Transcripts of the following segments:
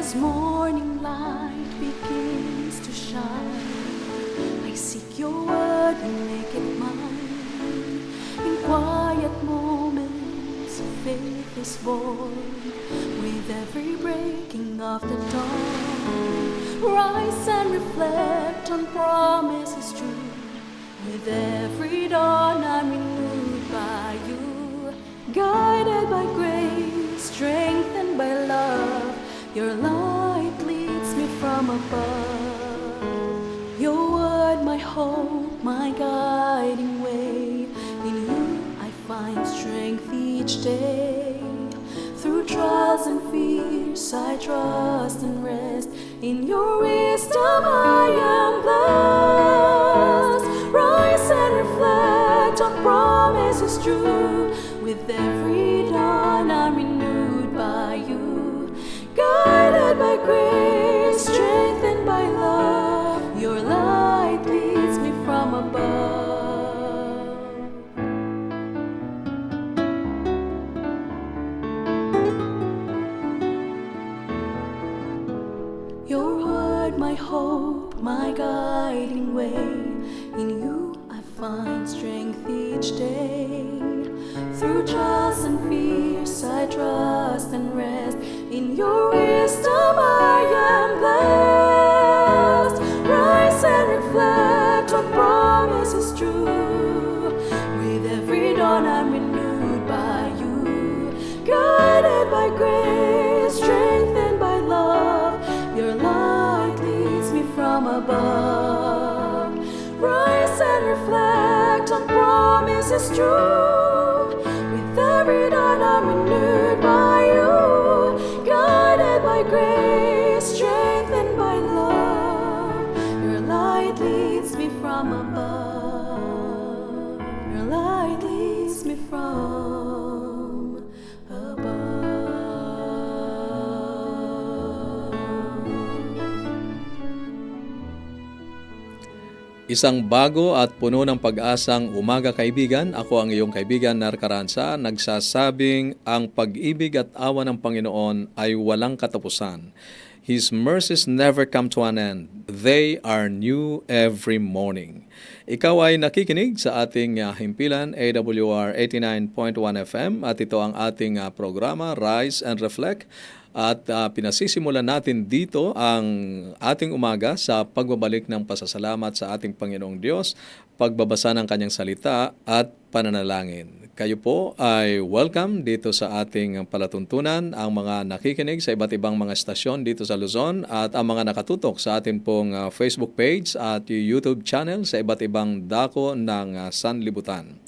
As morning light begins to shine, I seek your word and make it mine. In quiet moments, faith is born. With every breaking of the dawn, rise and reflect on promises true. With every dawn, I'm renewed by you. Guided by grace, strengthened by love, your light leads me from above. Your word, my hope, my guiding way. In you I find strength each day. Through trials and fears I trust and rest. In your wisdom I am blessed. Rise and reflect on promises true. With every dawn I'm renewed by you. Guided by grace, strengthened by love, your light leads me from above. Your word, my hope, my guiding way. In you I find strength each day. Through trials and fears I trust and rest. In your wisdom I am blessed. Rise and reflect on promises true. With every dawn I'm renewed by you. Guided by grace, strengthened by love, your light leads me from above. Rise and reflect on promises true. With every dawn I'm renewed by you. Guided by grace, strengthened by love, your light leads me from above. Your light leads me from above. Isang bago at puno ng pag-asang umaga kaibigan. Ako ang iyong kaibigan Nar Caranza, nagsasabing ang pag-ibig at awa ng Panginoon ay walang katapusan. His mercies never come to an end. They are new every morning. Ikaw ay nakikinig sa ating himpilan AWR 89.1 FM at ito ang ating programa Rise and Reflect. At pinasisimulan natin dito ang ating umaga sa pagbabalik ng pasasalamat sa ating Panginoong Diyos, pagbabasa ng Kanyang salita at pananalangin. Kayo po ay welcome dito sa ating palatuntunan, ang mga nakikinig sa iba't ibang mga estasyon dito sa Luzon at ang mga nakatutok sa ating pong Facebook page at YouTube channel sa iba't ibang dako ng sanlibutan.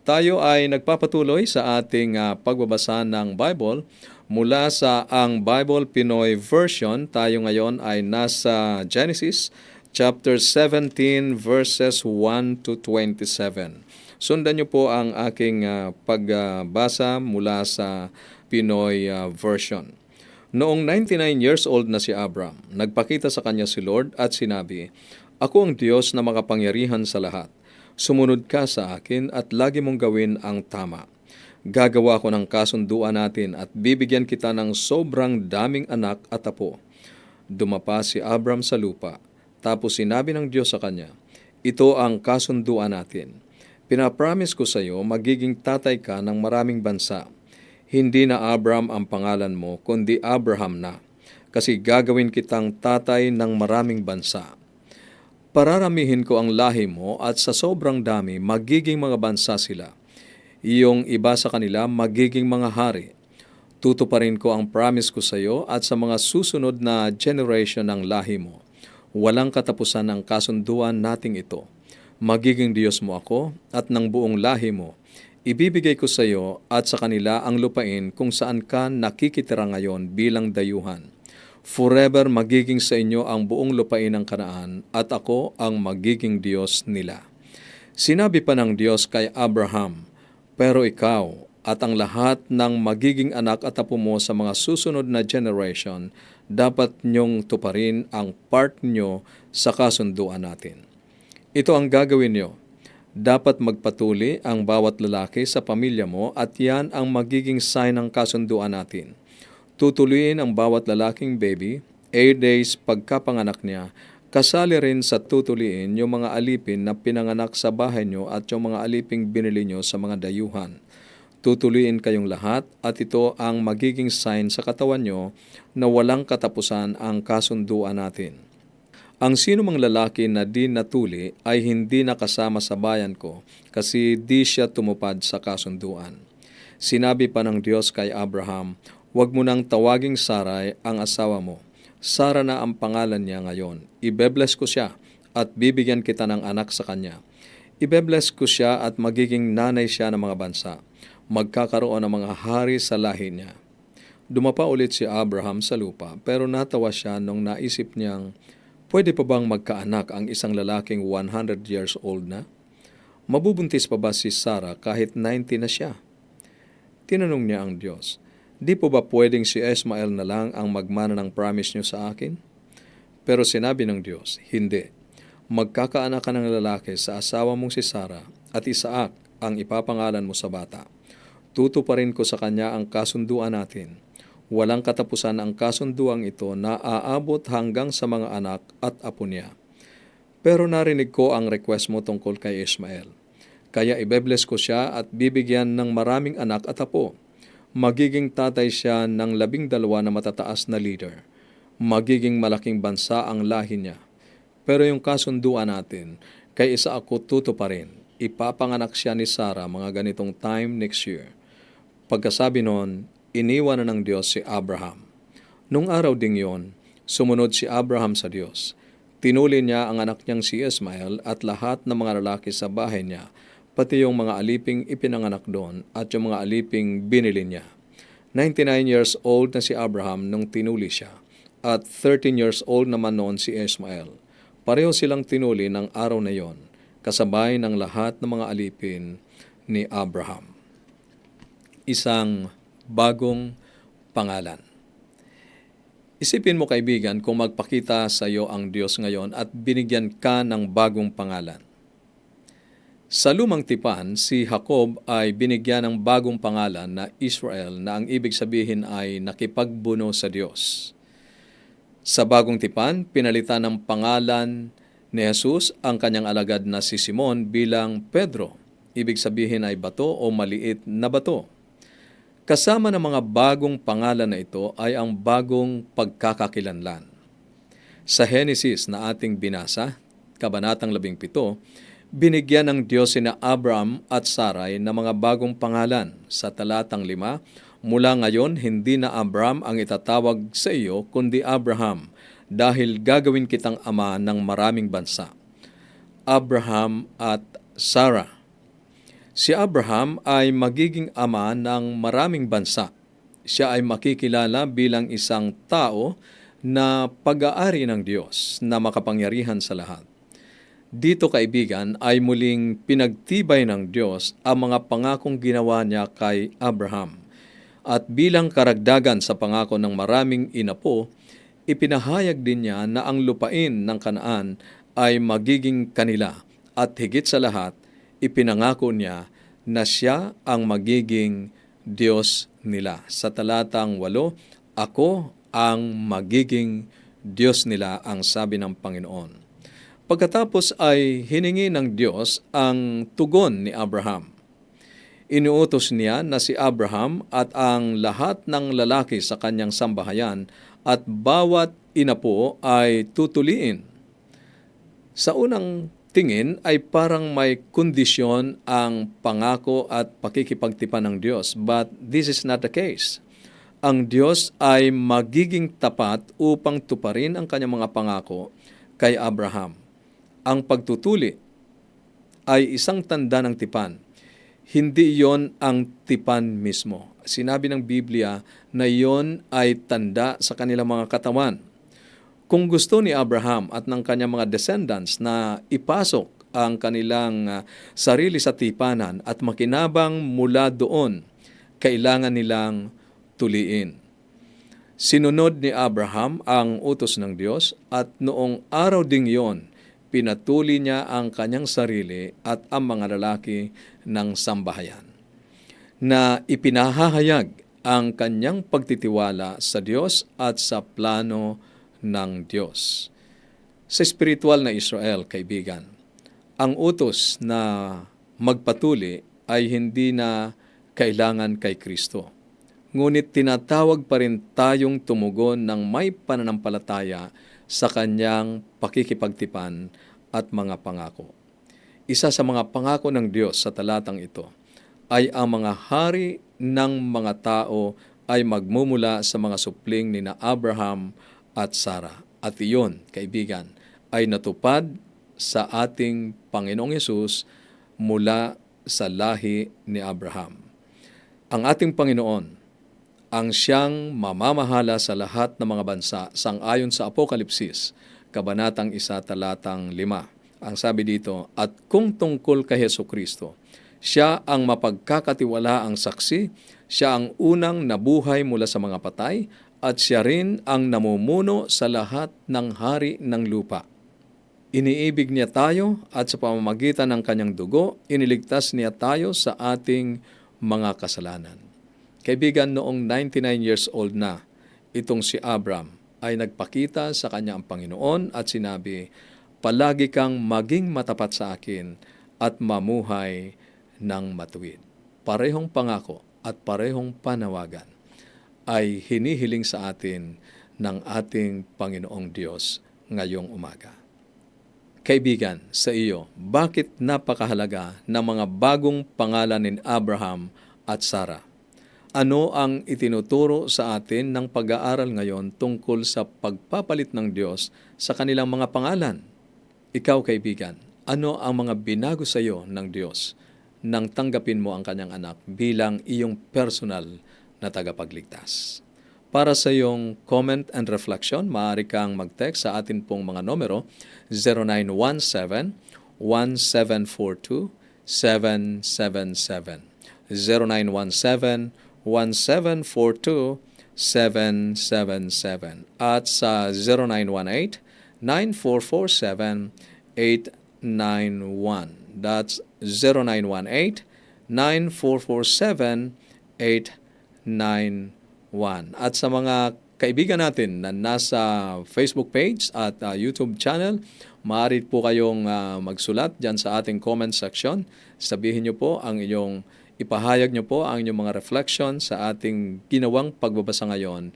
Tayo ay nagpapatuloy sa ating pagbabasa ng Bible mula sa ang Bible Pinoy Version. Tayo ngayon ay nasa Genesis chapter 17 verses 1 to 27. Sundan niyo po ang aking pagbasa mula sa Pinoy Version. Noong 99 years old na si Abram, nagpakita sa kanya si Lord at sinabi, "Ako ang Diyos na makapangyarihan sa lahat. Sumunod ka sa akin at lagi mong gawin ang tama. Gagawa ko ng kasunduan natin at bibigyan kita ng sobrang daming anak at apo." Dumapa si Abram sa lupa. Tapos sinabi ng Diyos sa kanya, "Ito ang kasunduan natin. Pinapromise ko sa iyo, magiging tatay ka ng maraming bansa. Hindi na Abram ang pangalan mo, kundi Abraham na, kasi gagawin kitang tatay ng maraming bansa. Pararamihin ko ang lahi mo at sa sobrang dami magiging mga bansa sila. Iyong iba sa kanila magiging mga hari. Tutuparin ko ang promise ko sa iyo at sa mga susunod na generation ng lahi mo. Walang katapusan ang kasunduan nating ito. Magiging Diyos mo ako at ng buong lahi mo. Ibibigay ko sa iyo at sa kanila ang lupain kung saan ka nakikitira ngayon bilang dayuhan. Forever magiging sa inyo ang buong lupain ng Kanaan at ako ang magiging Diyos nila." Sinabi pa ng Diyos kay Abraham, "Pero ikaw at ang lahat ng magiging anak at apo mo sa mga susunod na generation, dapat niyong tuparin ang part niyo sa kasunduan natin. Ito ang gagawin niyo. Dapat magpatuli ang bawat lalaki sa pamilya mo at yan ang magiging sign ng kasunduan natin. Tutuloyin ang bawat lalaking baby 8 days pagkapanganak niya, kasali rin sa tutuliin yung mga alipin na pinanganak sa bahay nyo at yung mga aliping binili nyo sa mga dayuhan. Tutuliin kayong lahat at ito ang magiging sign sa katawan nyo na walang katapusan ang kasunduan natin. Ang sino mang lalaki na di natuli ay hindi nakasama sa bayan ko kasi di siya tumupad sa kasunduan. Sinabi pa ng Diyos kay Abraham, "Huwag mo nang tawaging Sarai ang asawa mo. Sara na ang pangalan niya ngayon. Ibebless ko siya at bibigyan kita ng anak sa kanya. Ibebless ko siya at magiging nanay siya ng mga bansa. Magkakaroon ng mga hari sa lahi niya." Dumapa ulit si Abraham sa lupa pero natawa siya nung naisip niyang, pwede pa bang magkaanak ang isang lalaking 100 years old na? Mabubuntis pa ba si Sarah kahit 90 na siya? Tinanong niya ang Diyos, "Di po ba pwedeng si Ismael na lang ang magmana ng promise niyo sa akin?" Pero sinabi ng Diyos, "Hindi. Magkakaanak ka ng lalaki sa asawa mong si Sarah at Isaac ang ipapangalan mo sa bata. Tutuparin ko sa kanya ang kasunduan natin. Walang katapusan ang kasunduang ito na aabot hanggang sa mga anak at apo niya. Pero narinig ko ang request mo tungkol kay Ismael. Kaya ibebless ko siya at bibigyan ng maraming anak at apo. Magiging tatay siya ng 12 na matataas na leader. Magiging malaking bansa ang lahi niya. Pero yung kasunduan natin, kay isa ako tutuparin. Ipapanganak siya ni Sarah mga ganitong time next year." Pagkasabi noon, iniwan na ng Diyos si Abraham. Nung araw ding yon, sumunod si Abraham sa Diyos. Tinuli niya ang anak niyang si Ismael at lahat ng mga lalaki sa bahay niya, pati yung mga aliping ipinanganak doon at yung mga aliping binili niya. 99 years old na si Abraham nung tinuli siya at 13 years old naman noon si Ismael. Pareho silang tinuli ng araw na yon, kasabay ng lahat ng mga alipin ni Abraham. Isang bagong pangalan. Isipin mo kaibigan kung magpakita sa iyo ang Diyos ngayon at binigyan ka ng bagong pangalan. Sa lumang tipan, si Jacob ay binigyan ng bagong pangalan na Israel na ang ibig sabihin ay nakipagbuno sa Diyos. Sa bagong tipan, pinalitan ng pangalan ni Jesus ang kanyang alagad na si Simon bilang Pedro. Ibig sabihin ay bato o maliit na bato. Kasama ng mga bagong pangalan na ito ay ang bagong pagkakakilanlan. Sa Genesis na ating binasa, Kabanatang 17, binigyan ng Diyos sina Abraham at Sarai ng mga bagong pangalan. Sa talatang 5, "Mula ngayon, hindi na Abraham ang itatawag sa iyo, kundi Abraham, dahil gagawin kitang ama ng maraming bansa." Abraham at Sarah. Si Abraham ay magiging ama ng maraming bansa. Siya ay makikilala bilang isang tao na pag-aari ng Diyos na makapangyarihan sa lahat. Dito kaibigan ay muling pinagtibay ng Diyos ang mga pangakong ginawa niya kay Abraham. At bilang karagdagan sa pangako ng maraming inapo, ipinahayag din niya na ang lupain ng Kanaan ay magiging kanila at higit sa lahat, ipinangako niya na siya ang magiging Diyos nila. Sa talatang 8, "Ako ang magiging Diyos nila," ang sabi ng Panginoon. Pagkatapos ay hiningi ng Diyos ang tugon ni Abraham. Inuutos niya na si Abraham at ang lahat ng lalaki sa kanyang sambahayan at bawat inapo ay tutuliin. Sa unang tingin ay parang may kondisyon ang pangako at pakikipagtipan ng Diyos, but this is not the case. Ang Diyos ay magiging tapat upang tuparin ang kanyang mga pangako kay Abraham. Ang pagtutuli ay isang tanda ng tipan. Hindi iyon ang tipan mismo. Sinabi ng Biblia na iyon ay tanda sa kanilang mga katawan. Kung gusto ni Abraham at ng kanyang mga descendants na ipasok ang kanilang sarili sa tipanan at makinabang mula doon, kailangan nilang tuliin. Sinunod ni Abraham ang utos ng Diyos at noong araw ding yon, pinatuli niya ang kanyang sarili at ang mga lalaki ng sambahayan na ipinahahayag ang kanyang pagtitiwala sa Diyos at sa plano ng Diyos. Sa spiritual na Israel, kaibigan, ang utos na magpatuli ay hindi na kailangan kay Kristo. Ngunit tinatawag pa rin tayong tumugon ng may pananampalataya sa Kanyang pakikipagtipan at mga pangako. Isa sa mga pangako ng Diyos sa talatang ito ay ang mga hari ng mga tao ay magmumula sa mga supling ni na Abraham at Sarah. At iyon, kaibigan, ay natupad sa ating Panginoong Yesus mula sa lahi ni Abraham. Ang ating Panginoon ang siyang mamamahala sa lahat ng mga bansa sang-ayon sa Apokalipsis, Kabanatang 1, talatang 5. Ang sabi dito, at kung tungkol kay Hesukristo, siya ang mapagkakatiwalaang saksi, siya ang unang nabuhay mula sa mga patay, at siya rin ang namumuno sa lahat ng hari ng lupa. Iniibig niya tayo at sa pamamagitan ng kanyang dugo, iniligtas niya tayo sa ating mga kasalanan. Kaibigan, noong 99 years old na, itong si Abram ay nagpakita sa kanya ang Panginoon at sinabi, palagi kang maging matapat sa akin at mamuhay ng matuwid. Parehong pangako at parehong panawagan ay hinihiling sa atin ng ating Panginoong Diyos ngayong umaga. Kaibigan, sa iyo, bakit napakahalaga ng mga bagong pangalan ni Abraham at Sarah? Ano ang itinuturo sa atin ng pag-aaral ngayon tungkol sa pagpapalit ng Diyos sa kanilang mga pangalan? Ikaw, kaibigan, ano ang mga binago sa iyo ng Diyos nang tanggapin mo ang kanyang anak bilang iyong personal na tagapagligtas? Para sa iyong comment and reflection, maaari kang mag-text sa atin pong mga numero 0917-1742-777. 0917-1742-777 at sa 0918-9447-891. That's 0918-9447-891. At sa mga kaibigan natin na nasa Facebook page at YouTube channel, maaari po kayong magsulat dyan sa ating comment section. Sabihin nyo po ang inyong, ipahayag nyo po ang inyong mga reflection sa ating ginawang pagbabasa ngayon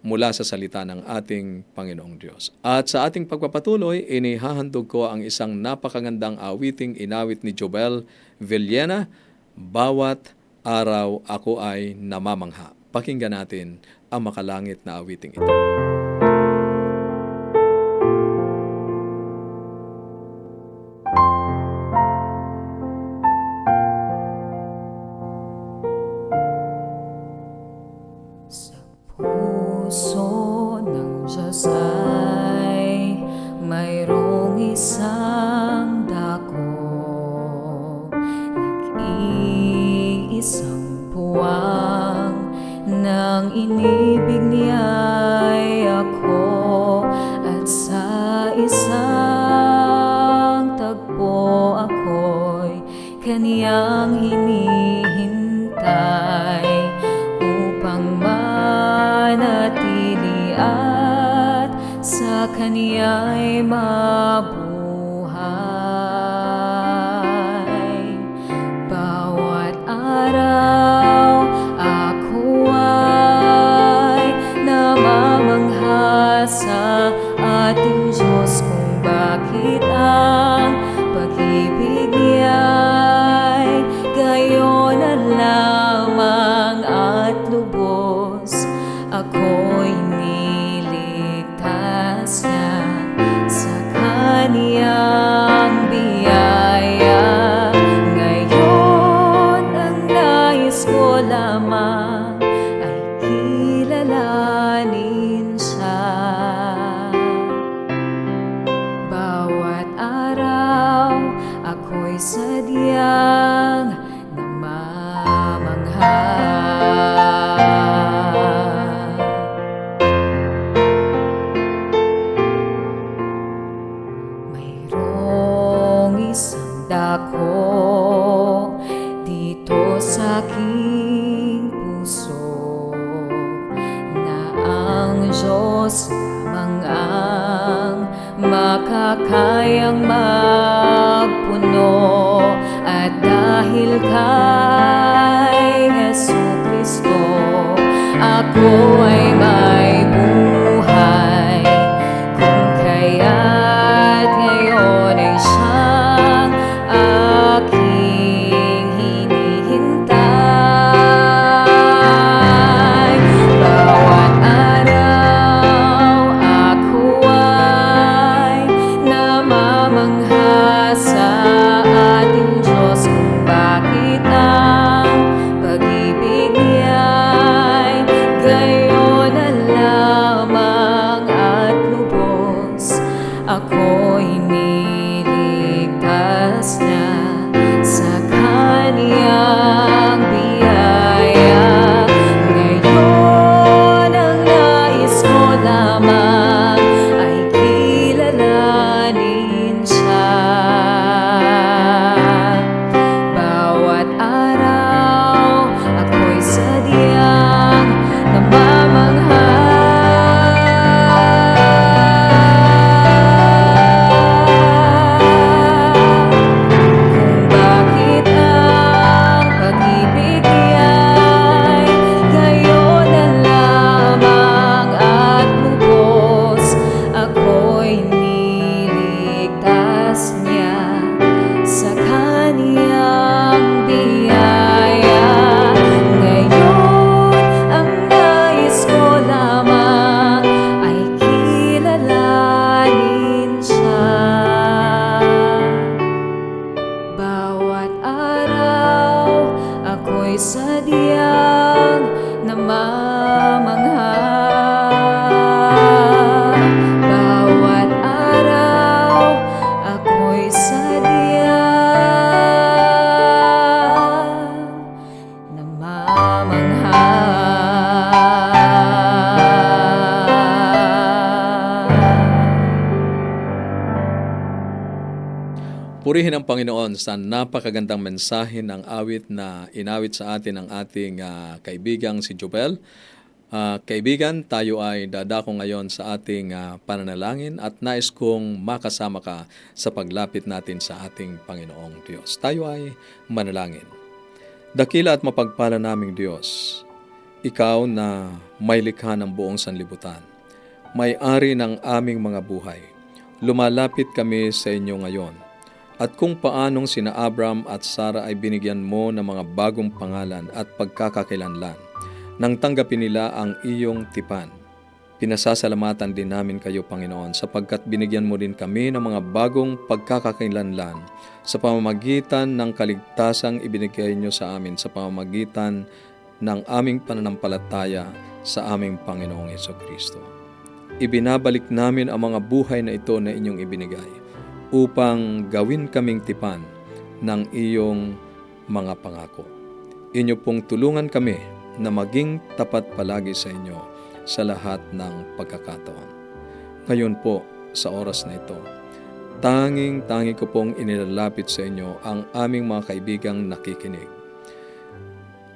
mula sa salita ng ating Panginoong Diyos. At sa ating pagpapatuloy, inihahandog ko ang isang napakagandang awiting inawit ni Jobel Villena, Bawat Araw Ako Ay Namamangha. Pakinggan natin ang makalangit na awiting ito. Sa puso ng Diyos ay mayroong isang dako, nag-iisang puwang nang inibig niya'y ako, at sa isang tagpo ako'y kaniyang hinihintay upang manatili at sa kaniya'y mabuhay. Bawat araw ako ay namamangha sa ating Diyos kung bakit ang pag-ibig niya'y gayon na lamang at lubos. Ako'y niligtas niya sa Kanya. kayang magpuno. At dahil kay Jesucristo, ako ay may buhay. Kung kaya't ngayon ay siyang aking hinihintay. Bawat araw ako ay namamangha sa ating Diyos, kung bakit ang pag-ibig niya'y gayon na lamang at lubos. Ako'y niligtas na sa Kaniyang biyaya. Ngayon ang nais ko lamang ay kilalanin siya. Bawat araw ako'y sadyang namamangha. Kung bakit ang pag-ibig niya'y gayon na lamang at lubos. Ako'y niligtas niya sa Kaniyang biyaya. Ngayon ang nais ko lamang ay kilalanin siya. Bawat araw ako'y sadyang namamangha. Bawat araw ako'y sadyang namamangha. Purihin ang Panginoon sa napakagandang mensahe ng awit na inawit sa atin ng ating kaibigang si Jobel. Kaibigan, tayo ay dadako ngayon sa ating pananalangin at nais kong makasama ka sa paglapit natin sa ating Panginoong Diyos. Tayo ay manalangin. Dakila at mapagpala naming Diyos, Ikaw na may likha ng buong sanlibutan, may-ari ng aming mga buhay, lumalapit kami sa inyo ngayon. At kung paanong sina Abram at Sarah ay binigyan mo ng mga bagong pangalan at pagkakakilanlan, nang tanggapin nila ang iyong tipan. Pinasasalamatan din namin kayo, Panginoon, sapagkat binigyan mo din kami ng mga bagong pagkakakilanlan sa pamamagitan ng kaligtasang ibinigay niyo sa amin sa pamamagitan ng aming pananampalataya sa aming Panginoong Hesukristo. Ibinabalik namin ang mga buhay na ito na inyong ibinigay upang gawin kaming tipan ng iyong mga pangako. Inyo pong tulungan kami na maging tapat palagi sa inyo sa lahat ng pagkakataon. Ngayon po, sa oras na ito, tanging-tangi ko pong inilalapit sa inyo ang aming mga kaibigang nakikinig.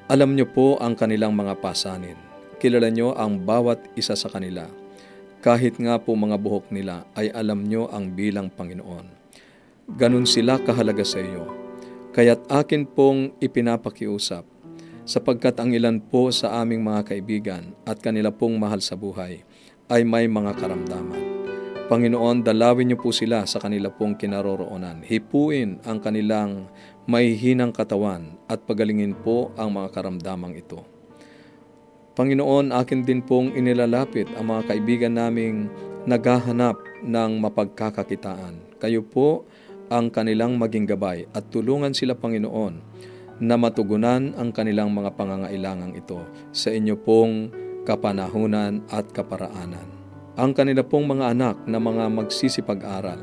Alam niyo po ang kanilang mga pasanin. Kilala niyo ang bawat isa sa kanila. Kahit nga po mga buhok nila ay alam nyo ang bilang Panginoon. Ganun sila kahalaga sa iyo. Kaya't akin pong ipinapakiusap, sapagkat ang ilan po sa aming mga kaibigan at kanila pong mahal sa buhay ay may mga karamdaman. Panginoon, dalawin niyo po sila sa kanila pong kinaroroonan. Hipuin ang kanilang may hinang katawan at pagalingin po ang mga karamdamang ito. Panginoon, akin din pong inilalapit ang mga kaibigan naming naghahanap ng mapagkakakitaan. Kayo po ang kanilang maging gabay at tulungan sila, Panginoon, na matugunan ang kanilang mga pangangailangang ito sa inyo pong kapanahunan at kaparaanan. Ang kanila pong mga anak na mga magsisipag-aral.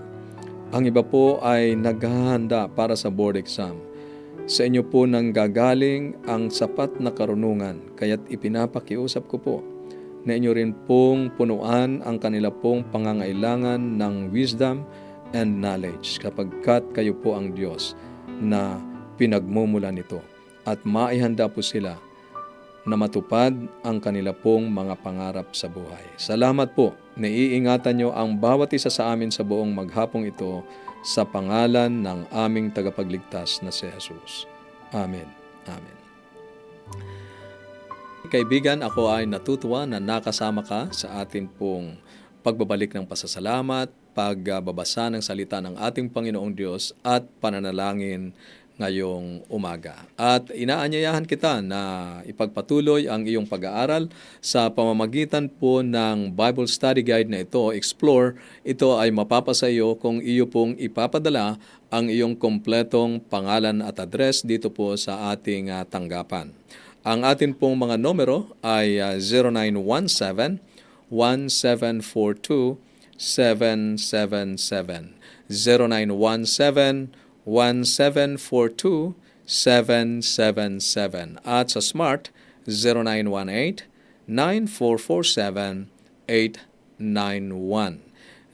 Ang iba po ay naghahanda para sa board exam. Sa inyo po nang gagaling ang sapat na karunungan, kaya't ipinapakiusap ko po na inyo rin pong punuan ang kanila pong pangangailangan ng wisdom and knowledge, kapagkat kayo po ang Diyos na pinagmumula nito at maihanda po sila na matupad ang kanila pong mga pangarap sa buhay. Salamat po na iingatan nyo ang bawat isa sa amin sa buong maghapong ito sa pangalan ng aming tagapagligtas na si Jesus. Amen. Amen. Kaibigan, ako ay natutuwa na nakasama ka sa atin pong pagbabalik ng pasasalamat, pagbabasa ng salita ng ating Panginoong Diyos at pananalangin ngayong umaga. At inaanyayahan kita na ipagpatuloy ang iyong pag-aaral sa pamamagitan po ng Bible Study Guide na ito, Explore. Ito ay mapapasa iyo kung iyo pong ipapadala ang iyong kompletong pangalan at address dito po sa ating tanggapan. Ang atin pong mga numero ay 0917-1742-777. 0917-1742-777. At sa Smart, 0918-9447-891.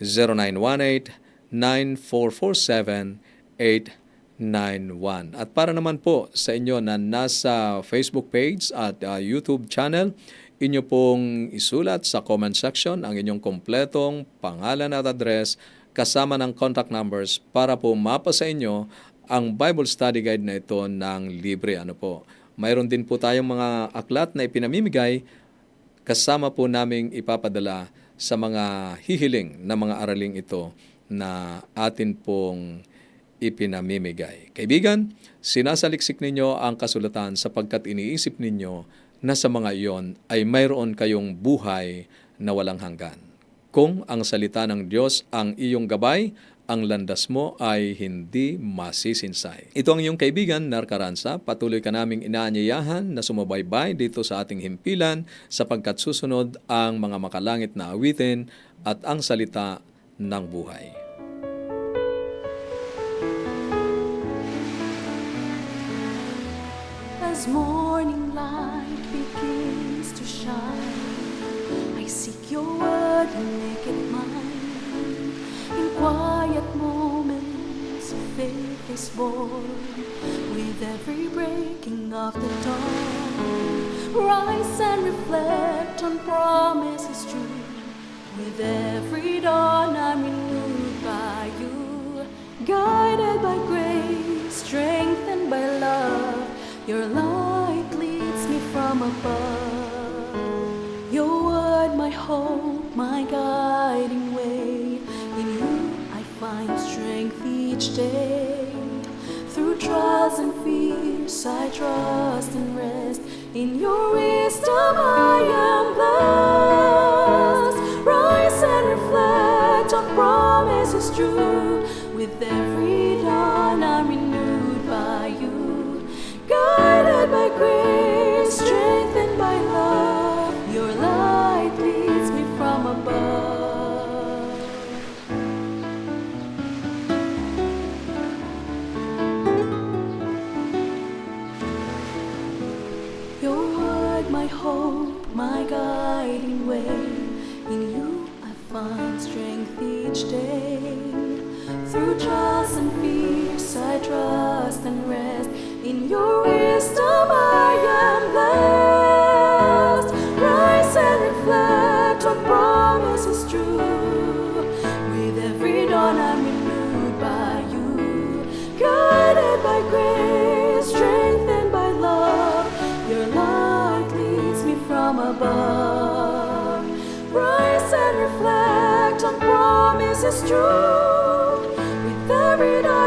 0918-9447-891. At para naman po sa inyo na nasa Facebook page at YouTube channel, inyo pong isulat sa comment section ang inyong kompletong pangalan at address kasama ng contact numbers para po mapa sa inyo ang Bible Study Guide na ito ng libre. Mayroon din po tayong mga aklat na ipinamimigay kasama po naming ipapadala sa mga hihiling na mga araling ito na atin pong ipinamimigay. Kaibigan, sinasaliksik ninyo ang kasulatan sapagkat iniisip ninyo na sa mga iyon ay mayroon kayong buhay na walang hanggan. Kung ang salita ng Diyos ang iyong gabay, ang landas mo ay hindi masisinsay. Ito ang iyong kaibigan, Nar Caranza. Patuloy ka naming inaanyayahan na sumabaybay dito sa ating himpilan sapagkat susunod ang mga makalangit na awitin at ang salita ng buhay. As morning light begins to shine, I seek your word and make it mine. In quiet moments, faith is born. With every breaking of the dawn, rise and reflect on promises true. With every dawn, I'm renewed by you. Guided by grace, strengthened by love, your light leads me from above. Your word, my hope, my guiding way. In you I find strength each day. Through trials and fears I trust and rest. In your wisdom I am blessed. Rise and reflect on promises true. With every dawn I'm renewed by you. Guided by grace, strengthened by love, your light leads me from above. Your word, my hope, my guiding way. In you I find strength each day. Through trials and fears I trust and rest. In your wisdom I am blessed. Rise and reflect on promises true. With every dawn I'm renewed by you. Guided by grace, strengthened by love, your light leads me from above. Rise and reflect on promises true. With every dawn